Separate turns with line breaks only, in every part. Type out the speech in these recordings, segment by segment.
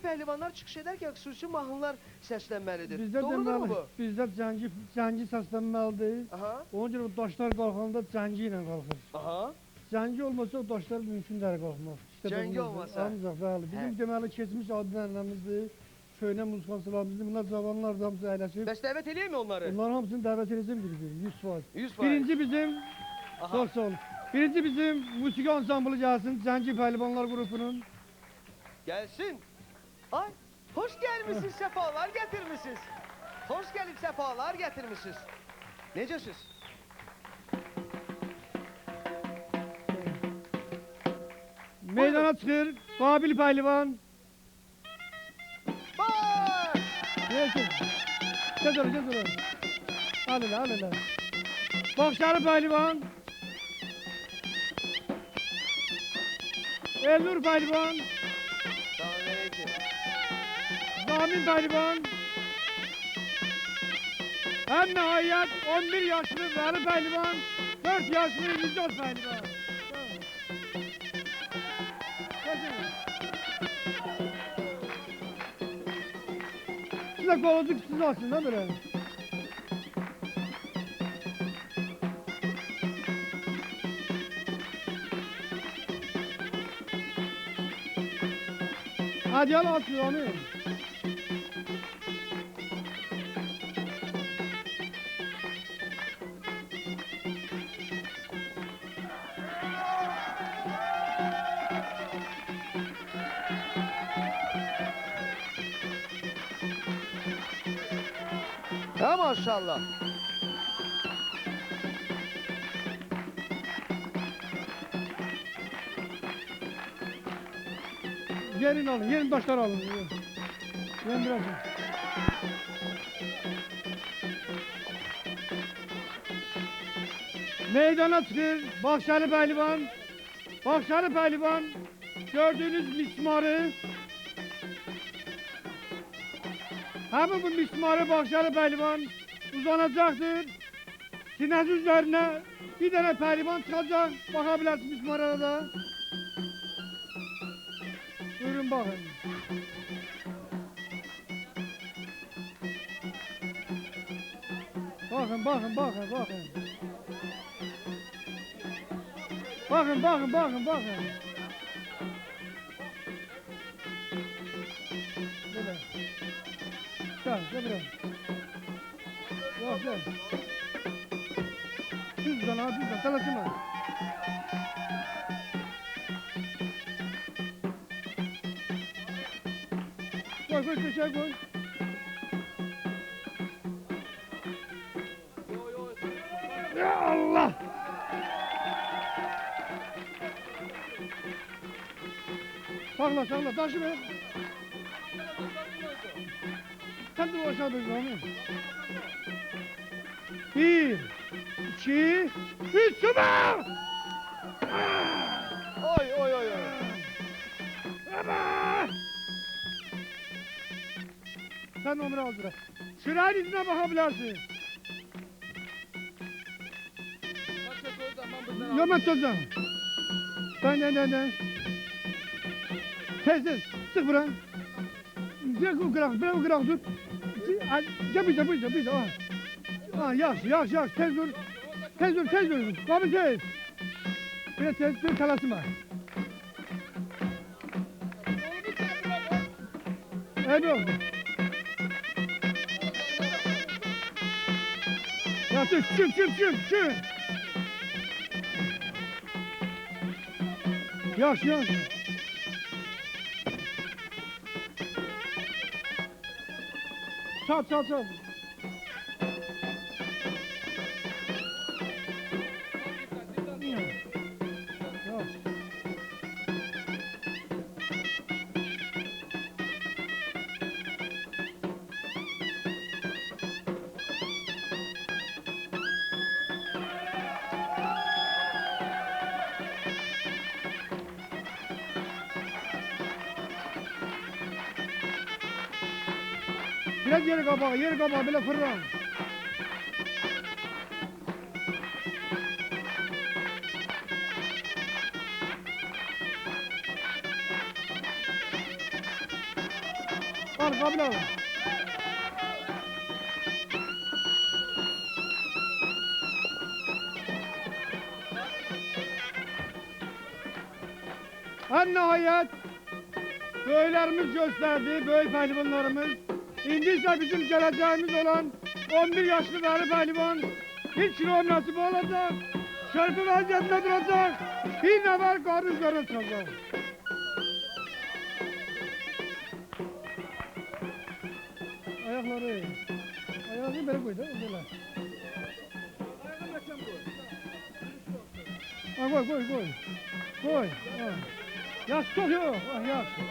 pəhlivanlar çıxış edərkən xüsusi mahnılar səslənməlidir.
Bizdə
Doğrudur mu
deməli,
bu?
bizdə cəngi səslənməlidir.
Aha.
Ona görə o daşlar qalxanda cəngi ilə qalxır.
Aha.
Cəngi olmasa o daşlar mümkün deyil qalxmaq.
Cəngi olmasa?
Ancaq bəli. Bizim deməli keçmiş adətlərimizdir. Köhnə muzikantlarımızdır. Bunlar cavanlar da hamısı əyləşib.
Bəs dəvət eləyək mi onları?
Onların hamısını dəvət edəcəm bir-bir, 100%.
100%.
Birinci bizim,
Aha.
sağ ol. Birinci bizim musiki ansamblı gəlsin, Cəngi Pəhlivanlar qrupunun.
Gelsin. Ay, hoş gelmişsiniz, sefalar getirmişsiniz. Hoş gelip sefalar getirmişsiniz. Necəsiz?
Meydana çıxır, Qabil Pəhlivan.
Bak!
Neyse. Gel dur. Al hele. Bakşarı Pəhlivan. Elnur Pəhlivan.
Selamünaleyküm.
Zamin Pəhlivan. En nihayet 11 yaşlı Veli Pəhlivan, 4 yaşlı Yücel Pəhlivan. Size kolocuk siz olsun da böyle. Hadi al atıyor onu.
Ha maşallah.
Yerini alın, yerin taşları alın. Yerin biraz. Meydana çıkır, Bakşarı Pəhlivan. Bakşarı Pəhlivan, gördüğünüz mismarı. Hemen bu mismarı Bakşarı Pəhlivan uzanacaktır. Sinesi üzerine bir tane pehlivan çıkacak, bakabilirsiniz mismara da. Buyurun bakın. Bakın. Bakın. Böyle. Gel buraya. Yok gel. Düzden ha düzden, talasına. Koy köşeye koy. Ya Allah! Sakla, taşı ver. Sen dur aşağı dur Rami. 1, 2, 3, süper!
Oy.
Evet! Sen numara al bırak. Şurayın izine bakabilirsin. Yok ben tutacağım. Ben. Tez. Sık bura. Bırak o kırak dur. Gel bir de. Yavaş. Tez dur. Abi tez. Bir talasıma. Evet. Ya çık. Yaş. Sal. Biraz yeri kapağı bile fırlan. kabul al. En nihayet böylerimiz gösterdi, böyle pehlivanlarımız. İndi ise bizim geleceğimiz olan 11 yaşlı Veli Pehlivan hiç kilo nasip olacak. Şerfi vaziyetinde duracak. Bir nefer karnı üzerine çıkacak. Ayakları. Ayakları böyle koydu. Böyle. Ha, koy. Koy. Ha. Yaxşı çok yok. Ah, yaxşı.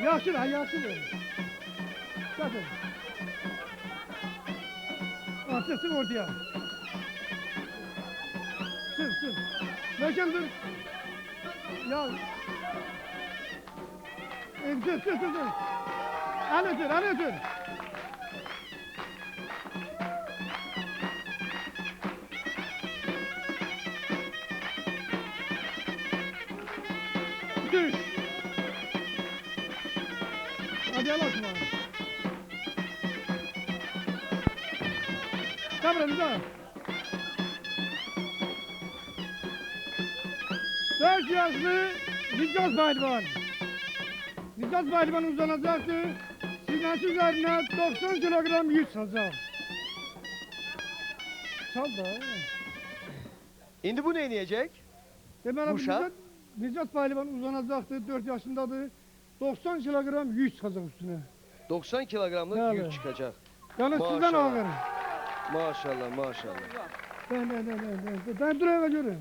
Yaxşı da, yaxşı böyle. Çatın. Ah, çıksın ortaya. Sür. Möhkem dur. Ya. Sür. Al ötür. Düş. Hadi yalaşma. Kameranıza. 4 yaşlı Nicat Pehlivan. Nicat Pehlivan uzanacaktı. Sinesi üzerine 90 kilogram yük salacak. Sal da.
İndi bu ne yiyecek?
Deməli
Uşaq?
Nicat Pehlivan uzanacaktı. 4 yaşındadır. 90 kilogram yük salacak üstüne.
90 kilogramlık
Tabii.
yük çıkacak.
Yani sizden
Maşallah.
ağır.
Maşallah.
Ben dur eve görün.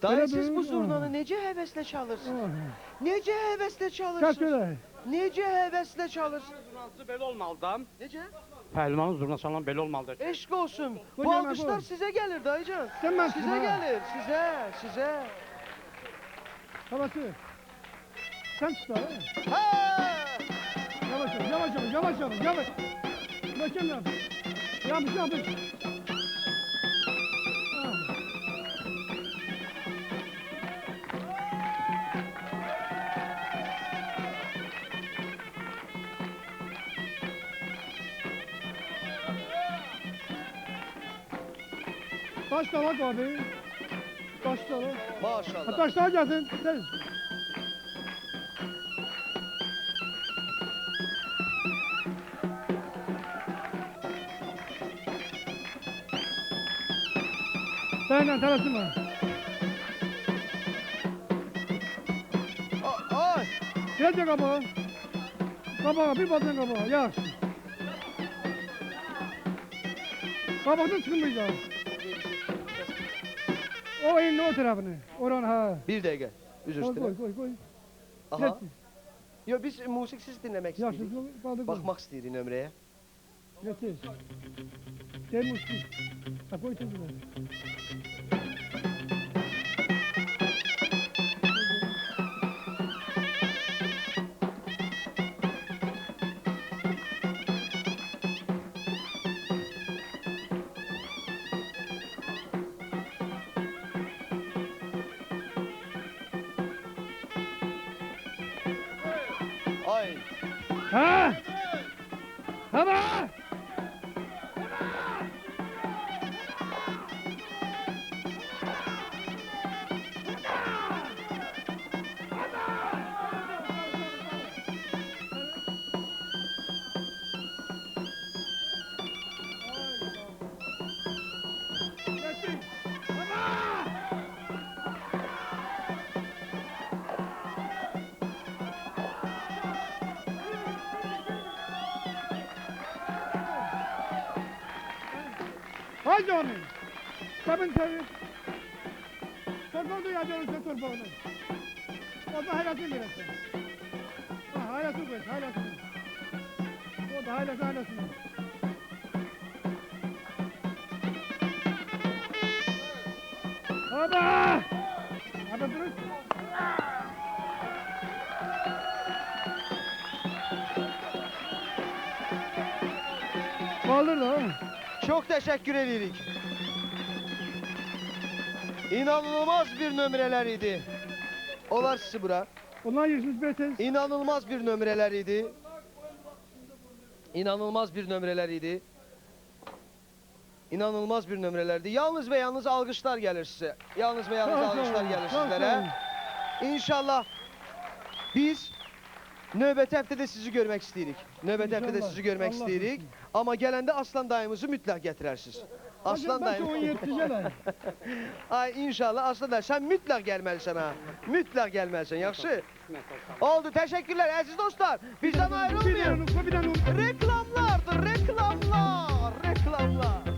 Dayı
Böyle
siz bu
dur,
zurnanı
aha.
necə həvəslə çalırsınız?
Ah.
Necə həvəslə
Kaç
çalırsınız?
öyle?
Necə həvəslə çalırsınız?
Zurnası belə olmalıdır.
Necə?
Pəhlivanın zurnasından belə olmalıdır.
Eşq olsun.
Bu
Bu
yana
alqışlar
koy.
sizə gəlir dayıcan.
Sen ben
Sizə gəlir, sizə.
Havası. Sen tut da.
Ha!
Yavaş. Bakın yap. Yapış. Ah. Taş dalak abi. Taş dalak. Ha,
Maşallah.
taş daha gelsin. Tez. Senden tarafı mı?
Ay!
Gelecek kabağa. Kabağa bir batın kabağa. Yağ. Kabakta çıkmayacak. O elin o tarafını. Oran ha.
Bir dəqiqə. Üzr istəyirəm.
Koy.
Aha. Yo biz musiqisiz dinləmək
Yaxşı,
istəyirik.
qaldı.
Baxmaq istəyirik nömrəyə.
Getir. Temmuz. Ha koy tez.
Ay!
Ha! Hava! Haydi onu. Sabun çevir. Torbağı da yağcıyorsun torbağını. O da hayratını verirsin. Ha, hayratını koy, hayratını. O da hayratını. Hadi! Hadi durun. Kaldır da.
Çox təşəkkür edirik. İnanılmaz bir nömrələr idi. Olar sizi bura.
Onlar 105 tez.
İnanılmaz bir nömrələr idi. İnanılmaz bir nömrələr idi. İnanılmaz bir nömrələrdi. Yalnız və yalnız alqışlar gəlir sizə. Yalnız və yalnız alqışlar gəlir sizlərə. İnşallah biz növbəti həftədə sizi görmək istəyirik. Növbəti həftədə
İnşallah,
sizi görmək
Allah
istəyirik.
bilsin.
Amma gələndə Aslan dayımızı mütləq gətirərsiniz. Aslan
Bəlkə
dayım.
17 gələk.
Ay inşallah Aslan dayım sən mütləq gəlməlisən ha. Mütləq gəlməlisən. Yaxşı? Oldu. Təşəkkürlər əziz dostlar. Bizdən ayrılmayın.
Bir dənə
Reklamlardır, reklamlar, reklamlar.